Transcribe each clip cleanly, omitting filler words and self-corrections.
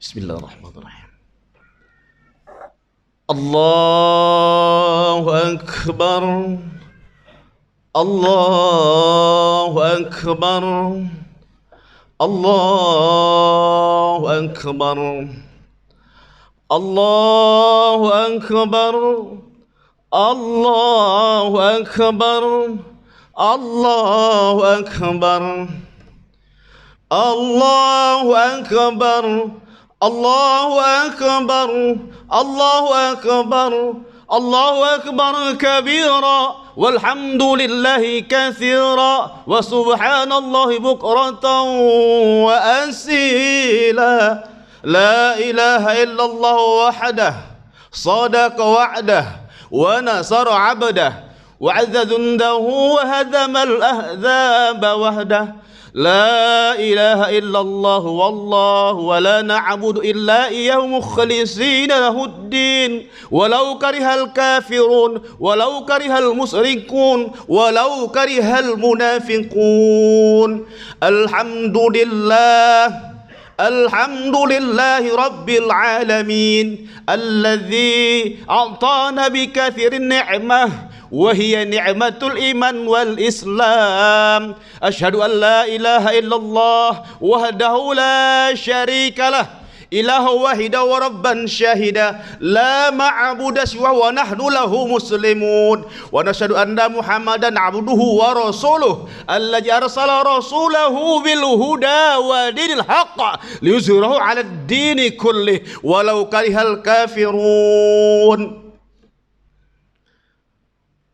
Bismillahirrahmanirrahim. Allahu Akbar. Allahu Akbar. Allahu Akbar. Allahu Akbar. Allahu Akbar. Allahu Akbar. Allahu Akbar. Allahu Akbar. Allahu Akbar. Allahu Akbar kabira walhamdulillahi katsira wa subhanallahi bukratan wa asila. La ilaha illallah wahdah sadaqa wa'dah wa nasara 'abdah wa 'azza jundahu wa hadama al-ahzaba wahdah. La ilaha illallah wallahu wa la na'budu illa iyyahu mukhlishina lahuddin walau karihal kafirun walau karihal musyrikun walau karihal munafiqun. Alhamdulillahi rabbil alamin alladzi a'tana bi katsirin ni'mah وهي نعمة الإيمان والإسلام. أشهد أن لا إله إلا الله وحده لا شريك له إله واحد وربا شاهدا لا معبود سواه ونحن له مسلمون. ونشهد أن محمدا عبده ورسوله الذي أرسل رسوله بالهدى ودين الحق ليظهره على الدين كله ولو كره الكافرون.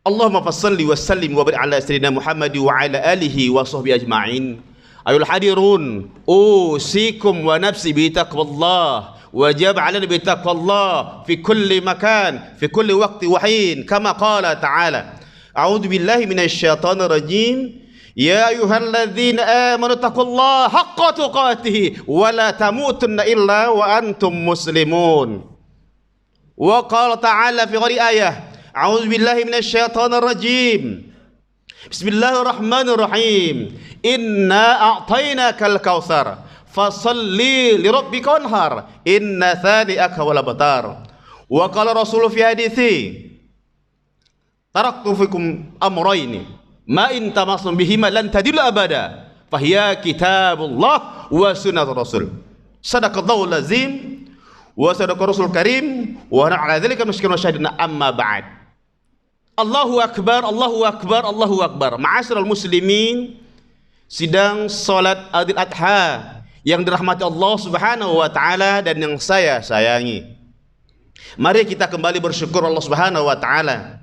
Allahumma fassalli wa sallim wa barik ala sayyidina Muhammad wa ala alihi wa sahbihi ajma'in. Ayul hadirun, usikum wa nafsi bi taqwallah wajib alana bi taqwallah fi kulli makan fi kulli waqti wa hin kama qala ta'ala. A'udzu billahi minasy syaithanir rajim. Ya ayyuhalladzina amanu taqullaha haqqa tuqatih wa la tamutunna illa wa antum muslimun. Wa qala ta'ala fi ghairi ayah. A'udzu billahi minasy syaithanir rajim. Bismillahirrahmanirrahim. Inna a'tainakal kautsar fasalli lirabbika wanhar inna thani'aka wal abtar. Wa qala rasul fi hadithi taraktu fikum amrayni ma in tamassum bihima lan tadillu abada fahiya kitabullah wa sunnatur rasul. Sadaqallahu lazim wa sadaqa rasul karim wa ana ala dzalika musyahidun wa syahidun amma ba'd. Allahu Akbar, Allahu Akbar, Allahu Akbar. Ma'asyiral muslimin, sidang salat Idul Adha yang dirahmati Allah Subhanahu wa taala dan yang saya sayangi. Mari kita kembali bersyukur Allah Subhanahu wa taala.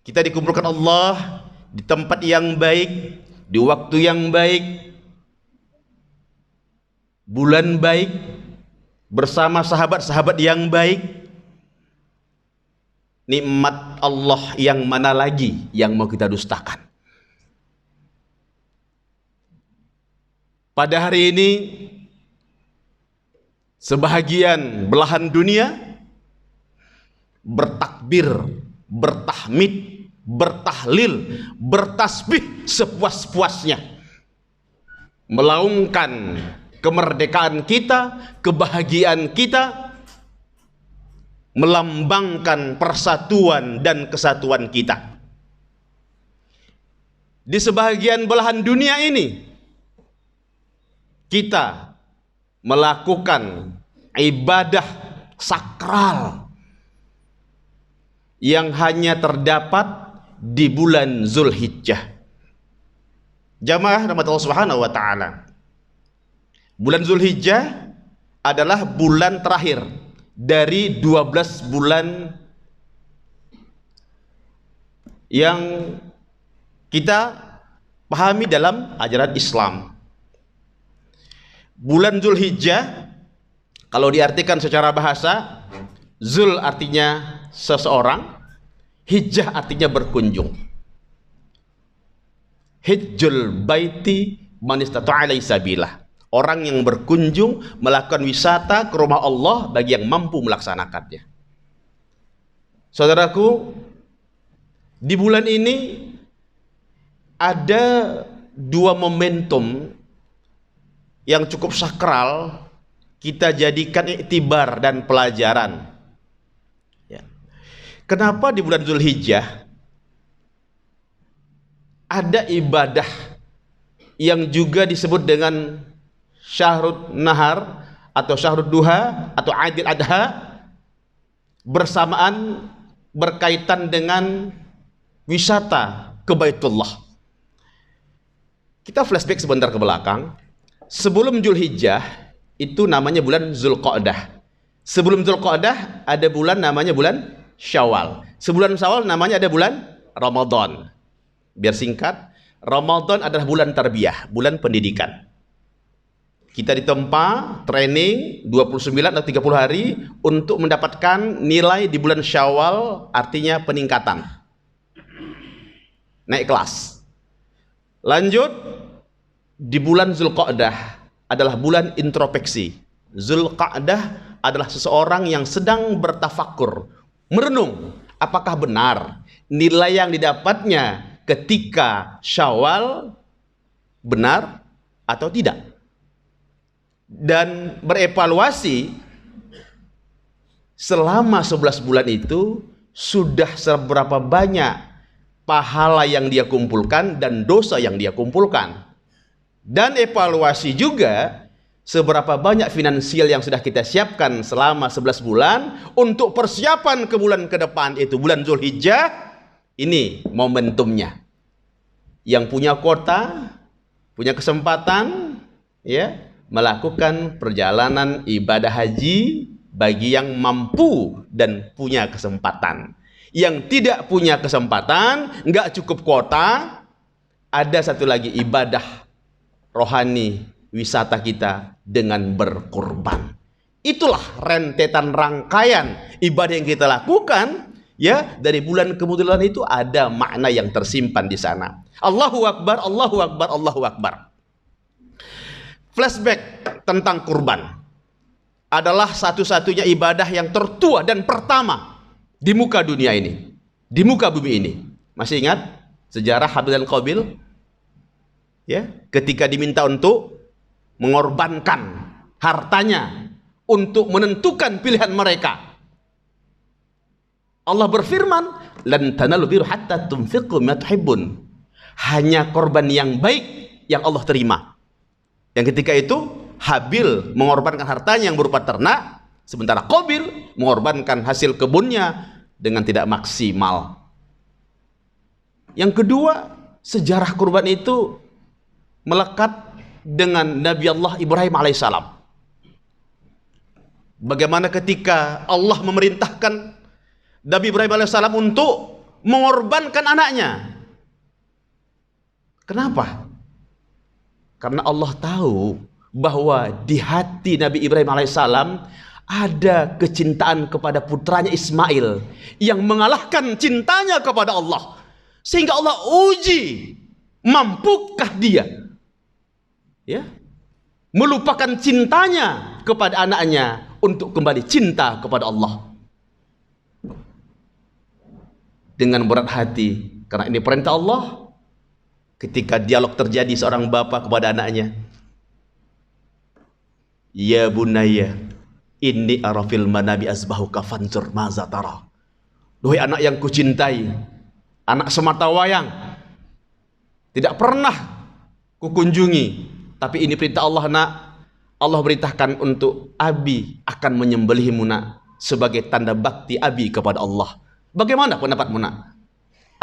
Kita dikumpulkan Allah di tempat yang baik, di waktu yang baik, bulan baik, bersama sahabat-sahabat yang baik. Nikmat Allah yang mana lagi yang mau kita dustakan? Pada hari ini sebahagian belahan dunia bertakbir, bertahmid, bertahlil, bertasbih sepuas-puasnya, melaungkan kemerdekaan kita, kebahagiaan kita, melambangkan persatuan dan kesatuan kita. Di sebahagian belahan dunia ini kita melakukan ibadah sakral yang hanya terdapat di bulan Zulhijjah. Jamaah rahmat Allah Subhanahu wa taala. Bulan Zulhijjah adalah bulan terakhir dari 12 bulan yang kita pahami dalam ajaran Islam. Bulan Zulhijjah kalau diartikan secara bahasa, Zul artinya seseorang, Hijjah artinya berkunjung. Hijjul baiti man istata'a ilaihi sabilah. Orang yang berkunjung melakukan wisata ke rumah Allah bagi yang mampu melaksanakannya. Saudaraku, di bulan ini ada dua momentum yang cukup sakral kita jadikan iktibar dan pelajaran. Ya. Kenapa di bulan Zulhijjah ada ibadah yang juga disebut dengan Syahrul Nahar atau Syahrul Duha atau Aidil Adha, bersamaan berkaitan dengan wisata ke Baitullah. Kita flashback sebentar ke belakang. Sebelum Zulhijjah itu namanya bulan Zulqa'dah. Sebelum Zulqa'dah ada bulan namanya bulan Syawal. Sebulan Syawal namanya ada bulan Ramadan. Biar singkat, Ramadan adalah bulan tarbiyah, bulan pendidikan. Kita ditempa training 29 atau 30 hari untuk mendapatkan nilai di bulan Syawal, artinya peningkatan. Naik kelas. Lanjut, di bulan Zulqa'dah adalah bulan introspeksi. Zulqa'dah adalah seseorang yang sedang bertafakur, merenung apakah benar nilai yang didapatnya ketika Syawal benar atau tidak, dan berevaluasi selama 11 bulan itu sudah seberapa banyak pahala yang dia kumpulkan dan dosa yang dia kumpulkan, dan evaluasi juga seberapa banyak finansial yang sudah kita siapkan selama 11 bulan untuk persiapan ke bulan ke depan, itu bulan Zulhijjah. Ini momentumnya. Yang punya kuota, punya kesempatan ya, melakukan perjalanan ibadah haji bagi yang mampu dan punya kesempatan. Yang tidak punya kesempatan, nggak cukup kuota, ada satu lagi ibadah rohani wisata kita dengan berkorban. Itulah rentetan rangkaian ibadah yang kita lakukan ya, dari bulan ke bulan itu ada makna yang tersimpan di sana. Allahu Akbar, Allahu Akbar, Allahu Akbar. Flashback tentang kurban adalah satu-satunya ibadah yang tertua dan pertama di muka dunia ini, di muka bumi ini. Masih ingat sejarah Habil dan Qabil? Ya, ketika diminta untuk mengorbankan hartanya untuk menentukan pilihan mereka. Allah berfirman, "Lan tanalu birra hatta tunfiqu mimma tuhibbun." Hanya korban yang baik yang Allah terima. Yang ketika itu Habil mengorbankan hartanya yang berupa ternak, sementara Qabil mengorbankan hasil kebunnya dengan tidak maksimal. Yang kedua, sejarah kurban itu melekat dengan Nabi Allah Ibrahim alaihissalam. Bagaimana ketika Allah memerintahkan Nabi Ibrahim alaihissalam untuk mengorbankan anaknya. Kenapa? Karena Allah tahu bahwa di hati Nabi Ibrahim alaihissalam ada kecintaan kepada putranya Ismail yang mengalahkan cintanya kepada Allah, sehingga Allah uji mampukah dia ya melupakan cintanya kepada anaknya untuk kembali cinta kepada Allah. Dengan berat hati, karena ini perintah Allah. Ketika dialog terjadi seorang bapak kepada anaknya, "Ya bunayya, inni ara fil manami azbahuka fanzur maza tara." Duhai anak yang kucintai, anak semata wayang, tidak pernah kukunjungi, tapi ini perintah Allah nak. Allah berintahkan untuk Abi akan menyembelihmu nak, sebagai tanda bakti Abi kepada Allah. Bagaimana pendapatmu nak?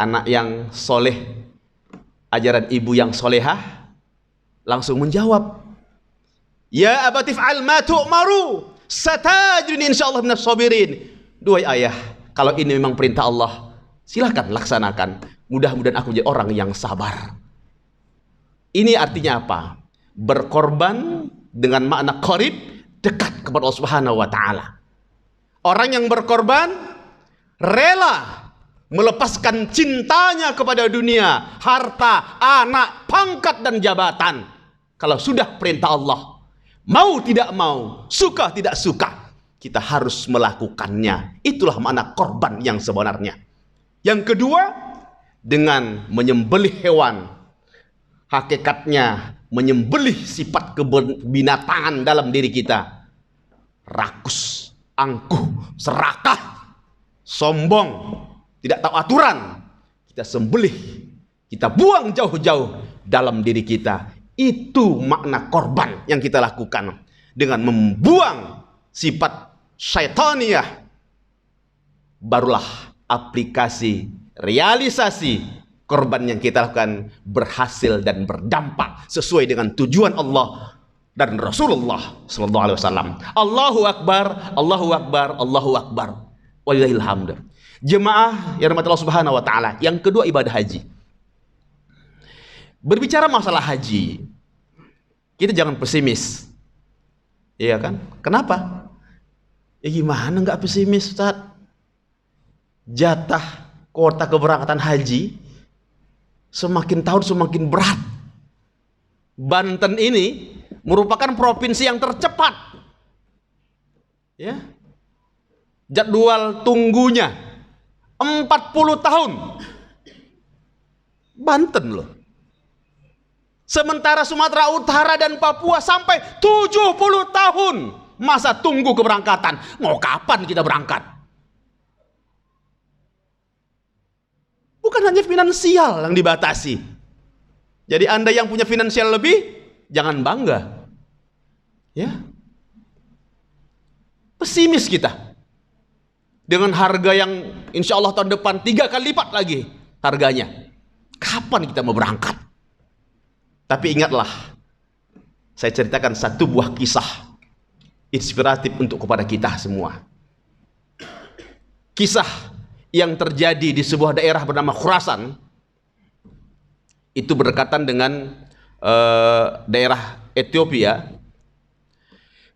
Anak yang soleh, ajaran ibu yang solehah, langsung menjawab, "Ya abatif al ma tu'maru, satajuni insyaallah minas sabirin." Duhai ayah, kalau ini memang perintah Allah, silakan laksanakan. Mudah-mudahan aku menjadi orang yang sabar. Ini artinya apa? Berkorban dengan makna qarib, dekat kepada Allah Subhanahu wa taala. Orang yang berkorban rela melepaskan cintanya kepada dunia, harta, anak, pangkat dan jabatan. Kalau sudah perintah Allah, mau tidak mau, suka tidak suka, kita harus melakukannya. Itulah makna korban yang sebenarnya. Yang kedua, dengan menyembelih hewan, hakikatnya menyembelih sifat kebinatangan dalam diri kita. rakus, angkuh, serakah, sombong, tidak tahu aturan, kita sembelih, kita buang jauh-jauh dalam diri kita. Itu makna korban yang kita lakukan dengan membuang sifat syaitaniyah. Barulah aplikasi, realisasi korban yang kita lakukan berhasil dan berdampak sesuai dengan tujuan Allah dan Rasulullah sallallahu alaihi wasallam. Allahu akbar, Allahu akbar, Allahu akbar. Walillahil hamd. Jemaah yang rahmati Allah Subhanahu wa taala, yang kedua ibadah haji. Berbicara masalah haji, kita jangan pesimis. Iya kan? Kenapa? Ya gimana nggak pesimis, Ustaz? Jatah kuota keberangkatan haji semakin tahun semakin berat. Banten ini merupakan provinsi yang tercepat. Ya. Jadwal tunggunya 40 tahun. Banten loh. Sementara Sumatera Utara dan Papua sampai 70 tahun masa tunggu keberangkatan. Mau kapan kita berangkat? Bukan hanya finansial yang dibatasi. Jadi Anda yang punya finansial lebih, jangan bangga. Ya. Pesimis kita. Dengan harga yang insya Allah tahun depan 3 kali lipat lagi harganya. Kapan kita mau berangkat? Tapi ingatlah, saya ceritakan satu buah kisah inspiratif untuk kepada kita semua. Kisah yang terjadi di sebuah daerah bernama Khurasan, itu berdekatan dengan daerah Ethiopia.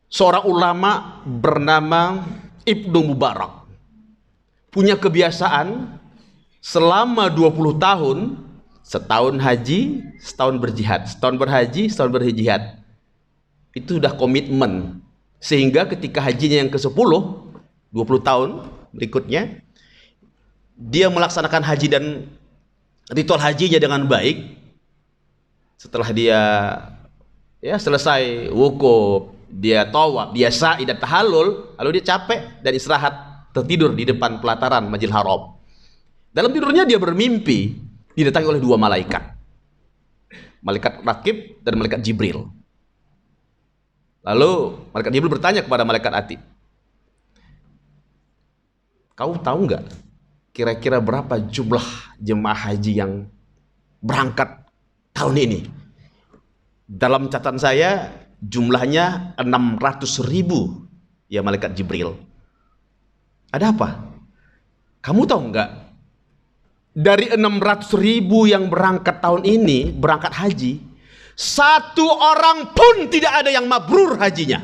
Seorang ulama bernama Ibnu Mubarak punya kebiasaan selama 20 tahun, setahun haji, setahun berjihad, setahun berhaji, setahun berjihad. Itu sudah komitmen. Sehingga ketika hajinya yang ke-10, 20 tahun berikutnya, dia melaksanakan haji dan ritual hajinya dengan baik. Setelah dia selesai wukuf, dia tawaf, dia sa'i dan tahallul, lalu dia capek dan istirahat, tertidur di depan pelataran Masjidil Haram. Dalam tidurnya dia bermimpi didatangi oleh 2 malaikat. Malaikat Rakib dan malaikat Jibril. Lalu malaikat Jibril bertanya kepada malaikat Atid, "Kau tahu nggak kira-kira berapa jumlah jemaah haji yang berangkat tahun ini?" "Dalam catatan saya jumlahnya 600.000 ya malaikat Jibril." "Ada apa?" "Kamu tahu nggak, dari 600.000 yang berangkat tahun ini, berangkat haji, 1 orang pun tidak ada yang mabrur hajinya."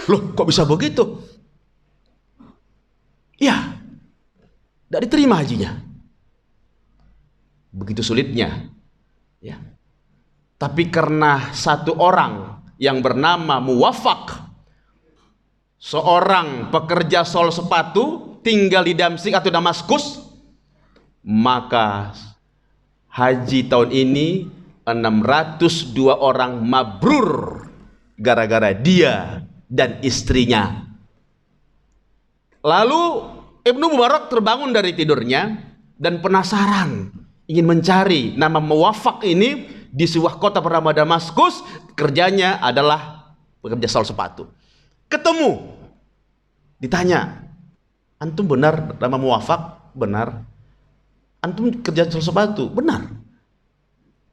"Loh, kok bisa begitu?" "Ya, tidak diterima hajinya." Begitu sulitnya. Ya. Tapi karena 1 orang yang bernama Muwafaq, seorang pekerja sol sepatu tinggal di Damsyik atau Damaskus, maka haji tahun ini 602 orang mabrur gara-gara dia dan istrinya. Lalu Ibnu Mubarak terbangun dari tidurnya dan penasaran, ingin mencari nama Muwafaq ini di sebuah kota bernama Damaskus. Kerjanya adalah pekerja sol sepatu. Ketemu, ditanya, "Antum benar nama Muwafaq?" "Benar." "Antum kerja sol sepatu?" "Benar."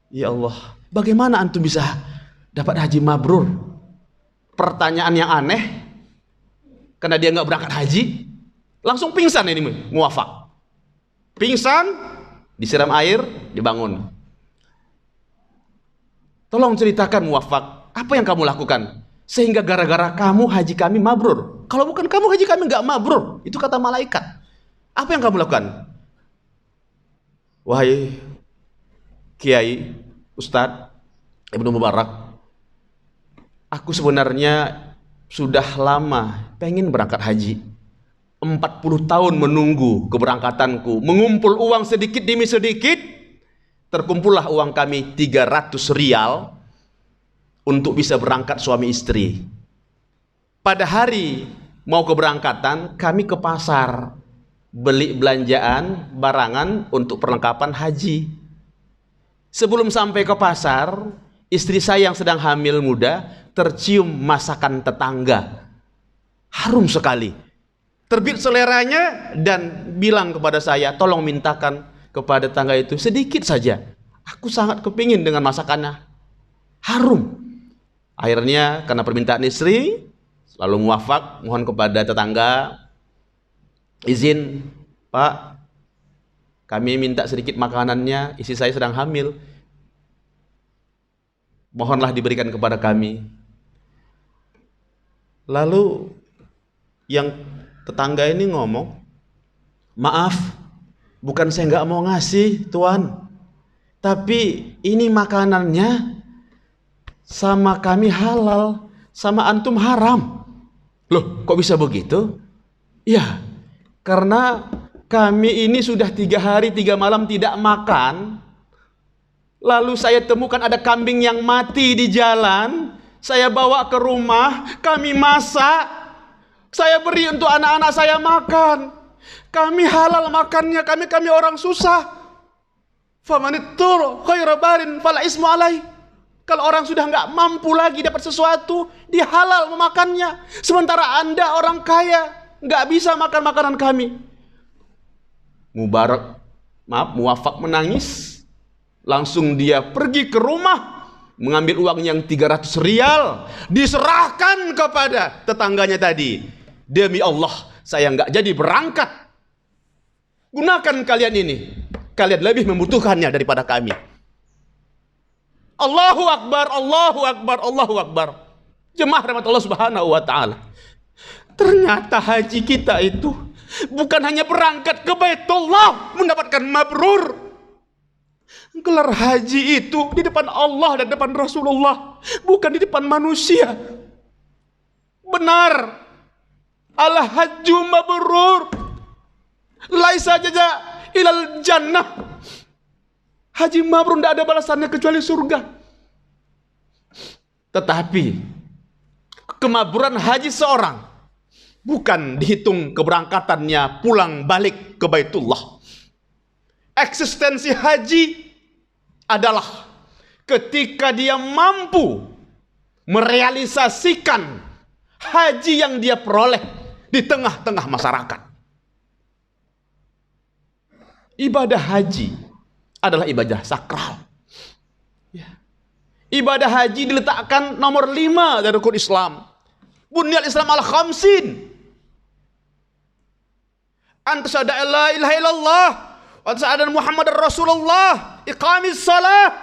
"Ya Allah, bagaimana antum bisa dapat haji mabrur?" Pertanyaan yang aneh, karena dia nggak berangkat haji. Langsung pingsan ini Muwafaq. Pingsan, disiram air, dibangun. "Tolong ceritakan Muwafaq, apa yang kamu lakukan sehingga gara-gara kamu haji kami mabrur? Kalau bukan kamu haji kami nggak mabrur." Itu kata malaikat. "Apa yang kamu lakukan?" "Wahai Kiai, Ustadz Ibnu Mubarak, aku sebenarnya sudah lama pengen berangkat haji. 40 tahun menunggu keberangkatanku, mengumpul uang sedikit demi sedikit, terkumpullah uang kami 300 rial untuk bisa berangkat suami istri. pada hari mau keberangkatan kami ke pasar beli belanjaan barangan untuk perlengkapan haji. Sebelum sampai ke pasar, istri saya yang sedang hamil muda tercium masakan tetangga, harum sekali, terbit seleranya dan bilang kepada saya, tolong mintakan kepada tetangga itu sedikit saja, aku sangat kepingin dengan masakannya, harum. Akhirnya karena permintaan istri, lalu muafak, mohon kepada tetangga, izin Pak, kami minta sedikit makanannya, istri saya sedang hamil, mohonlah diberikan kepada kami. Lalu yang tetangga ini ngomong, maaf, bukan saya nggak mau ngasih Tuan, tapi ini makanannya sama kami halal, sama antum haram. Loh, kok bisa begitu? Ya, karena kami ini sudah 3 hari 3 malam tidak makan. Lalu saya temukan ada kambing yang mati di jalan, saya bawa ke rumah, kami masak, saya beri untuk anak-anak saya makan. Kami halal makannya, kami orang susah. Famanittur khairu barin fala ismu alai. Kalau orang sudah nggak mampu lagi dapat sesuatu, dia halal memakannya. Sementara Anda orang kaya, nggak bisa makan makanan kami. Muwafak menangis. Langsung dia pergi ke rumah, mengambil uang yang 300 rial, diserahkan kepada tetangganya tadi. Demi Allah, saya nggak jadi berangkat. Gunakan kalian ini, kalian lebih membutuhkannya daripada kami. Allahu Akbar, Allahu Akbar, Allahu Akbar. Jemaah rahmat Allah Subhanahu wa taala. Ternyata haji kita itu bukan hanya berangkat ke Baitullah mendapatkan mabrur. Gelar haji itu di depan Allah dan depan Rasulullah, bukan di depan manusia. Benar, al-hajju mabrur laisa jaza ilal jannah. Haji mabrur tidak ada balasannya kecuali surga. Tetapi kemabruran haji seorang bukan dihitung keberangkatannya pulang balik ke Baitullah. Eksistensi haji adalah ketika dia mampu merealisasikan haji yang dia peroleh di tengah-tengah masyarakat. Ibadah haji adalah ibadah sakral. Ibadah haji diletakkan nomor 5 dari rukun Islam. Bunyal Islam ala khamsin. Anta syahada la ilaha illallah wa syahada Muhammadar Rasulullah, iqamis salah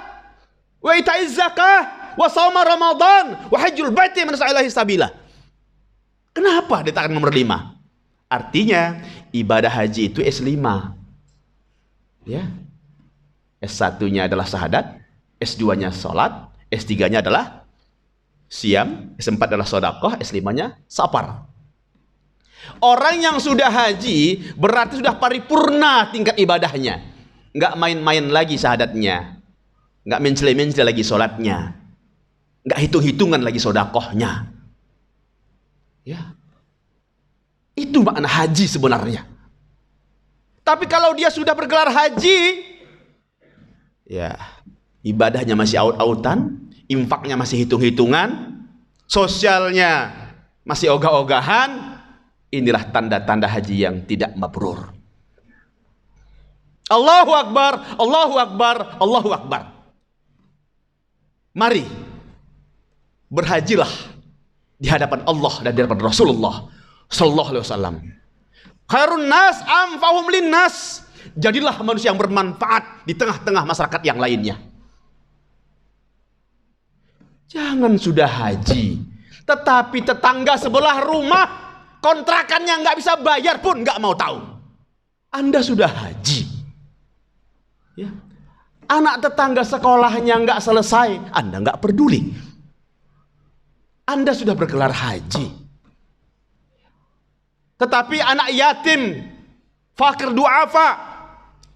wa ita'iz zakah wa shaum Ramadan wa hajjul baiti man sa'ilahi sabila. Kenapa diletakkan nomor 5? Artinya ibadah haji itu S5. Ya. S1-nya adalah syahadat, S2-nya salat, S3-nya adalah siam, S4 adalah sedekah, S5-nya sapar. Orang yang sudah haji berarti sudah paripurna tingkat ibadahnya. Nggak main-main lagi syahadatnya, nggak mencela-mencela lagi sholatnya, nggak hitung-hitungan lagi sedekahnya. Ya, itu makna haji sebenarnya. Tapi kalau dia sudah bergelar haji, ya ibadahnya masih aut-autan, infaknya masih hitung-hitungan, sosialnya masih ogah-ogahan, inilah tanda-tanda haji yang tidak mabrur. Allahu Akbar, Allahu Akbar, Allahu Akbar. Mari berhajilah di hadapan Allah dan di hadapan Rasulullah sallallahu alaihi wasallam. Khairun nas anfa'uhum linnas. Jadilah manusia yang bermanfaat di tengah-tengah masyarakat yang lainnya. Jangan sudah haji, tetapi tetangga sebelah rumah kontrakannya nggak bisa bayar pun nggak mau tahu. Anda sudah haji, ya. Anak tetangga sekolahnya nggak selesai, Anda nggak peduli. Anda sudah bergelar haji, tetapi anak yatim, fakir du'afa,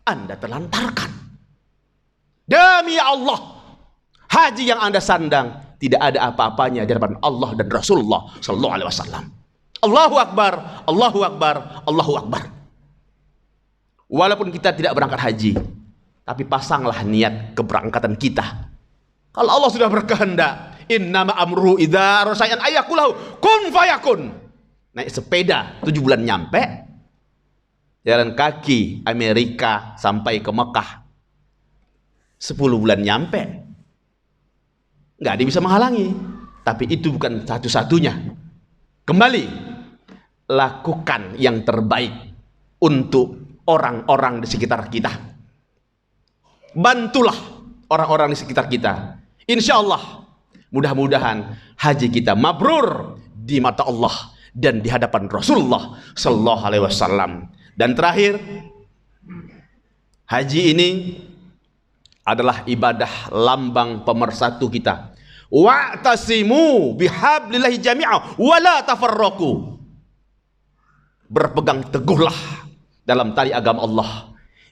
Anda telantarkan. Demi Allah, haji yang Anda sandang tidak ada apa-apanya di hadapan Allah dan Rasulullah sallallahu alaihi wasallam. Allahu akbar, Allahu akbar, Allahu akbar. Walaupun kita tidak berangkat haji, tapi pasanglah niat keberangkatan kita. Kalau Allah sudah berkehendak, innama amruhu idza arada syai'an ayakulahu kun fayakun. Naik sepeda 7 bulan nyampe, jalan kaki Amerika sampai ke Mekah 10 bulan nyampe. Nggak ada yang bisa menghalangi. Tapi itu bukan satu-satunya. Kembali, lakukan yang terbaik untuk orang-orang di sekitar kita. Bantulah orang-orang di sekitar kita. Insya Allah, mudah-mudahan haji kita mabrur di mata Allah dan di hadapan Rasulullah sallallahu alaihi wasallam. Dan terakhir, haji ini adalah ibadah lambang pemersatu kita. Wa'tasimu bihablillahi jami'a wa la tafarraqu. Berpegang teguhlah dalam tali agama Allah.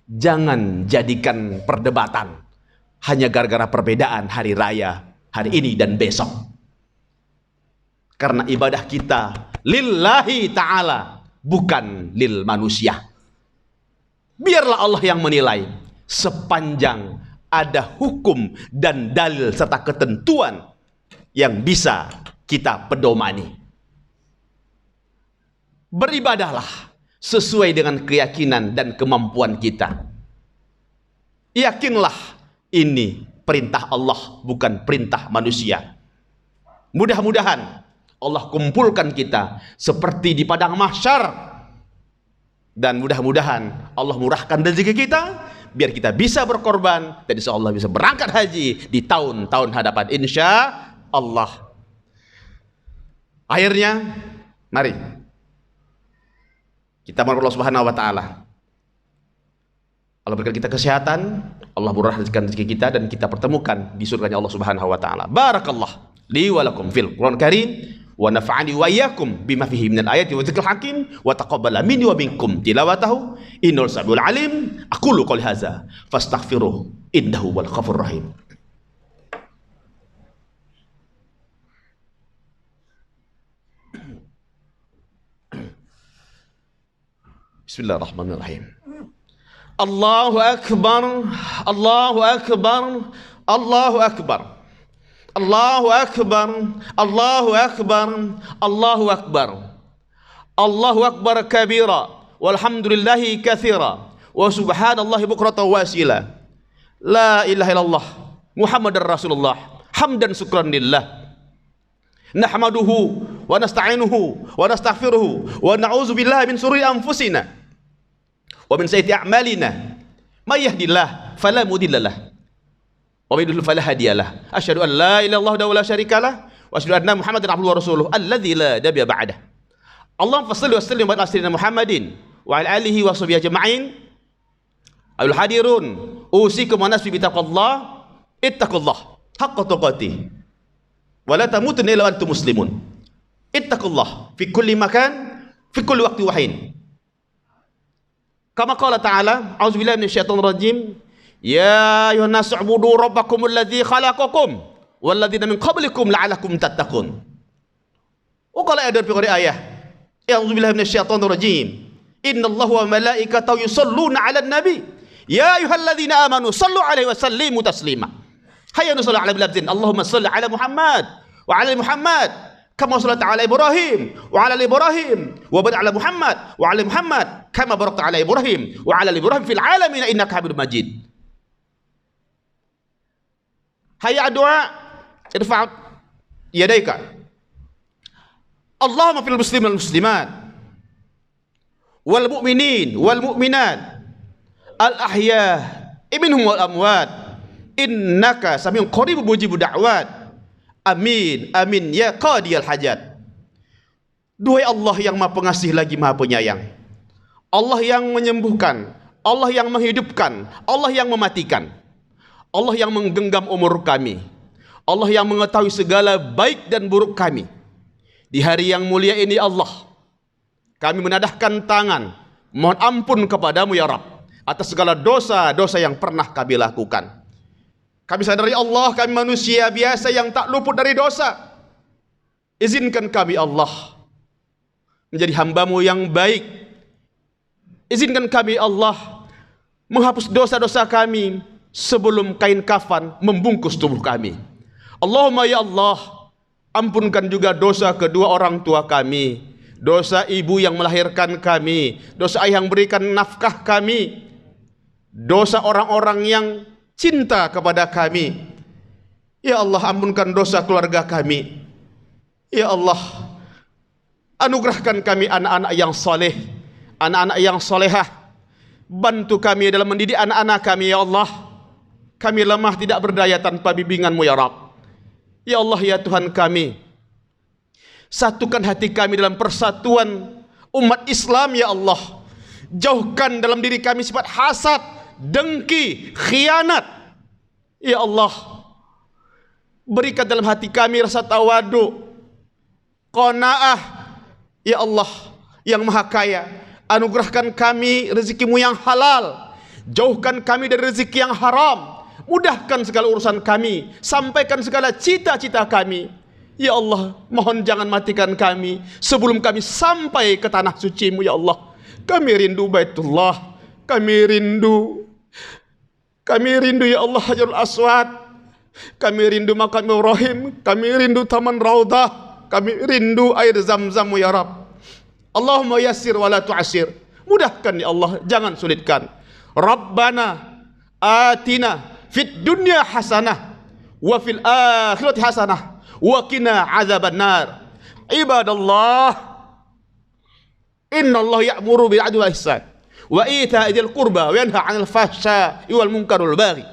Jangan jadikan perdebatan hanya gara-gara perbedaan hari raya hari ini dan besok. Karena ibadah kita lillahi ta'ala, bukan lil manusia. Biarlah Allah yang menilai, sepanjang ada hukum dan dalil serta ketentuan yang bisa kita pedomani. Beribadahlah sesuai dengan keyakinan dan kemampuan kita. Yakinlah ini perintah Allah, bukan perintah manusia. Mudah-mudahan Allah kumpulkan kita seperti di padang mahsyar, dan mudah-mudahan Allah murahkan rezeki kita biar kita bisa berkorban dan insya Allah bisa berangkat haji di tahun-tahun hadapan, insya Allah. Akhirnya, mari kita mohon Allah Subhanahu wa taala, Allah berikan kita kesehatan, Allah murahkan rezeki kita, dan kita pertemukan di surganya Allah Subhanahu wa taala. Barakallah li wa lakum fil Qur'an Karim, wa nafa'ani wa iyyakum bima fihi minal ayati wa dzikril hakim, wa taqabbala minni wa minkum tilawatahu innal samiul alim. Aqulu qouli hadza fastaghfiruh innahu wal ghafurur rahim. Bismillahirrahmanirrahim. Allahu akbar, Allahu akbar, Allahu akbar, Allahu akbar, Allahu akbar, Allahu akbar, Allahu akbar kabira, walhamdulillahi katsira, wa subhanallahi bukratan wa asila. La ilaha illallah Muhammadar Rasulullah, hamdan syukran lillah. Nahmaduhu wa nasta'inuhu wa nastaghfiruhu wa na'udzu billahi min syururi anfusina wa min sayyiati a'malina. May yahdihillahu fala mudilla lahu wa may yudlil fala hadiyalah. Asyhadu an la ilaha illallah wa la syarikalah wa asyhadu anna Muhammadan abduhu wa rasuluhu alladzi la nabiyya ba'dah. Allahumma shalli wa sallim ala sayyidina Muhammadin wa ala alihi wa sahbihi ajma'in. Ayuhal hadirun, usikum wa nafsi bi taqwallah, ittaqullah haqqa tuqatih wa la tamutunna illa wa antum muslimun. Ittaqullah fi kulli makan, fi kulli waqti wa hin. Kama qala ta'ala, a'udzubillahi minasyaitonir rajim, ya ayuhan nasu ubudu rabbakumul ladzi khalaqakum wal ladzina min qablikum la'allakum tattaqun. Wa qala ayat fi ayah, a'udzubillahi minasyaitonir rajim, innallaha wa malaikatahu yusholluna 'alan nabi ya ayyuhalladzina amanu shallu 'alaihi wa sallimu taslima. Hayya nusalli 'ala bilabdin Allahumma shalli 'ala Muhammad wa 'ala Muhammad kama shallaita 'ala Ibrahim wa 'ala Ibrahim wa barik 'ala Muhammad wa 'ala Muhammad kama barakta 'ala Ibrahim wa 'ala Ibrahim fil 'alamin innaka Hamidum Majid. Hayya du'a, irfa' yadayka. Allahumma fil muslimin wal muslimat wal mu'minin wal mu'minat al ahya minhum wal amwat innaka samiun qaribun mujibud da'wat. Amin amin ya qadiyal hajat. Duhai Allah yang Maha Pengasih lagi Maha Penyayang, Allah yang menyembuhkan, Allah yang menghidupkan, Allah yang mematikan, Allah yang menggenggam umur kami, Allah yang mengetahui segala baik dan buruk kami. Di hari yang mulia ini Allah, kami menadahkan tangan mohon ampun kepadamu ya Rabb atas segala dosa-dosa yang pernah kami lakukan. Kami sadari Allah, kami manusia biasa yang tak luput dari dosa. Izinkan kami Allah menjadi hamba-Mu yang baik. Izinkan kami Allah menghapus dosa-dosa kami sebelum kain kafan membungkus tubuh kami. Allahumma ya Allah, ampunkan juga dosa kedua orang tua kami, dosa ibu yang melahirkan kami, dosa ayah yang berikan nafkah kami, dosa orang-orang yang cinta kepada kami. Ya Allah, ampunkan dosa keluarga kami. Ya Allah, anugerahkan kami anak-anak yang saleh, anak-anak yang salehah. Bantu kami dalam mendidik anak-anak kami, ya Allah. Kami lemah tidak berdaya tanpa bimbingan-Mu, ya Rabb. Ya Allah, ya Tuhan kami, satukan hati kami dalam persatuan umat Islam, ya Allah. Jauhkan dalam diri kami sifat hasad, dengki, khianat. Ya Allah, berikan dalam hati kami rasa tawadu, qanaah. Ya Allah yang Maha Kaya, anugerahkan kami rezeki-Mu yang halal, jauhkan kami dari rezeki yang haram, mudahkan segala urusan kami, sampaikan segala cita-cita kami. Ya Allah, mohon jangan matikan kami sebelum kami sampai ke tanah suci-Mu, ya Allah. Kami rindu Baitullah, kami rindu ya Allah Hajarul Aswad, kami rindu Maqam Ibrahim, kami rindu Taman Raudah, kami rindu air Zam-Zam-Mu, ya Rabb. Allahumma yassir wa la tu'assir, mudahkan ya Allah, jangan sulitkan. Rabbana atina fid dunya hasanah wa fil akhirati hasanah wa qina azabannar. Ibadallah, innallaha ya'muru bil 'adli wal ihsan wa ita'i dzil qurba wa yanha 'anil fahsya'i wal munkari wal baghi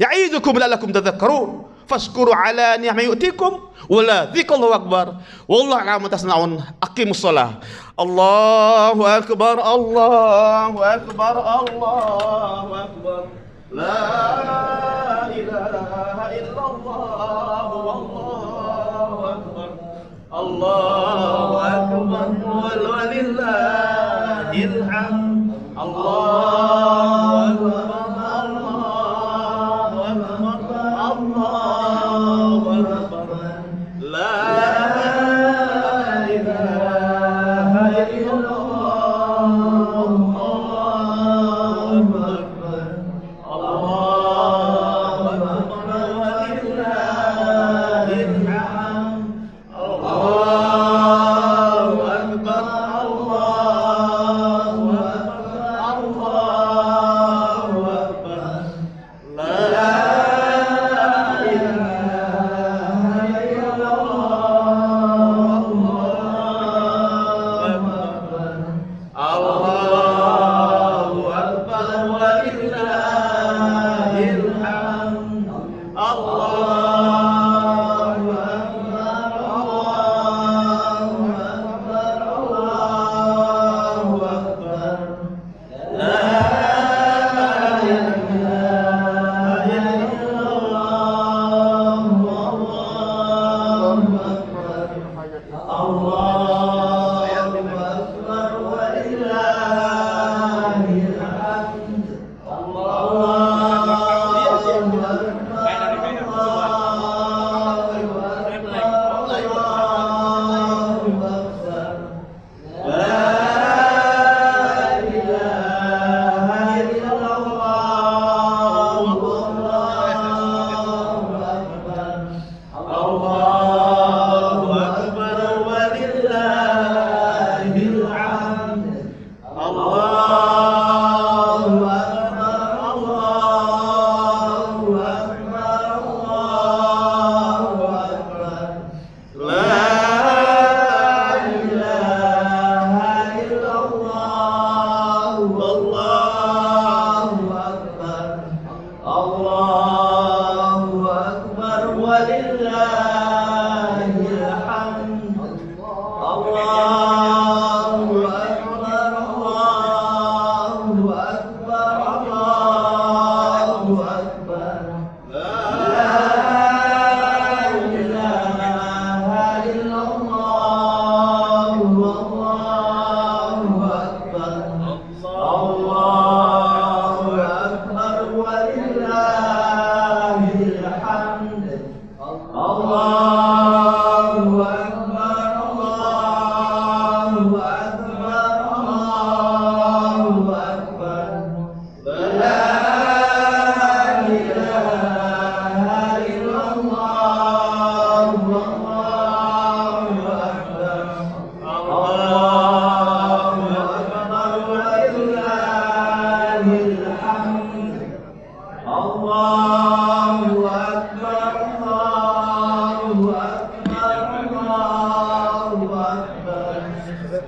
ya'idukum la'allakum tadhakkarun. Fashkuru ala ni'mati yu'tikum wa la dzikrullahu akbar wallahu a'lam ma tasna'un. Aqimus shalah. Allahu akbar, Allahu akbar, Allahu akbar. La ilaha illallah wallahu akbar. Allahu akbar walillahil hamd. Allahu akbar.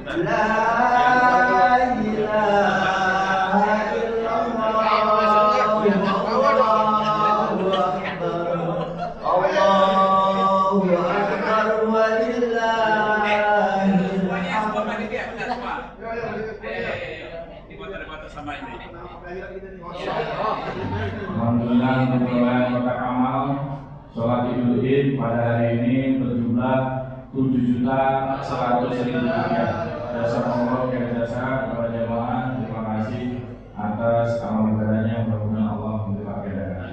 Alhamdulillah untuk perolehan kotak amal sholat Idul Id pada hari ini berjumlah 7.100.000 rupiah. Jasa Allah yang jasa kepada jamaah, terima kasih atas amal ibadahnya. Mudah-mudahan Allah memberi faedah.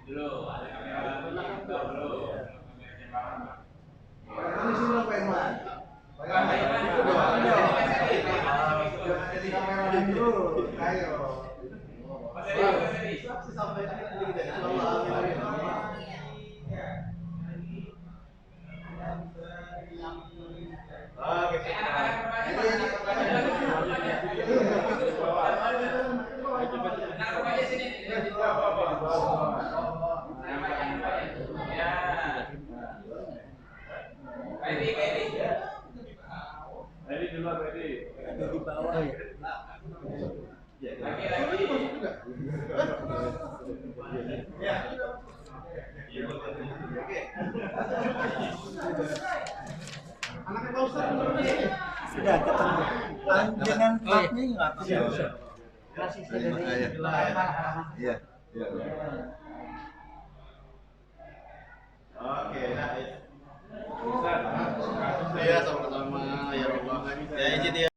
Dulu ada kamera dulu. Ready di luar, ready. Di bawah ya. Lagi. Ya. Anaknya Pak Ustaz sudah ketemu. Dengan platnya enggak bisa. Iya. Oke, nah. Ustaz. Ya, sama-sama ya Allah. Ya izin ya.